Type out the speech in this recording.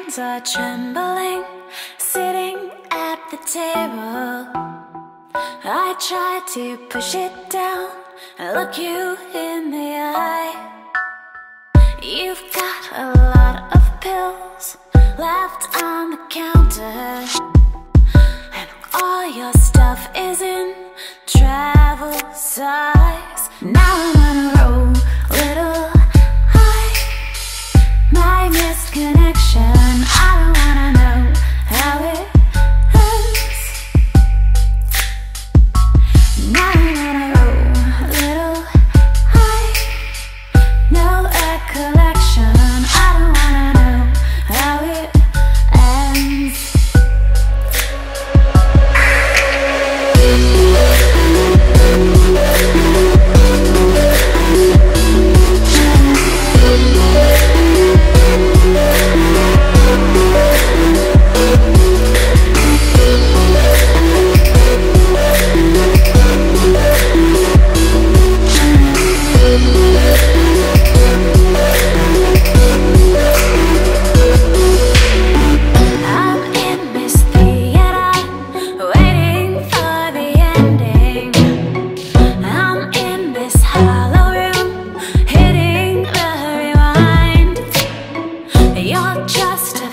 hands are trembling, sitting at the table. I try to push it down and look you in the eye. You've got a lot of pills left on the counter, and all your stuff is in travel size. Now I'm on a roll, little high. My missed connection, I don't wanna know how it ends. Now I'm on a roll, little high. No recollection, I don't wanna know how it ends. You're just a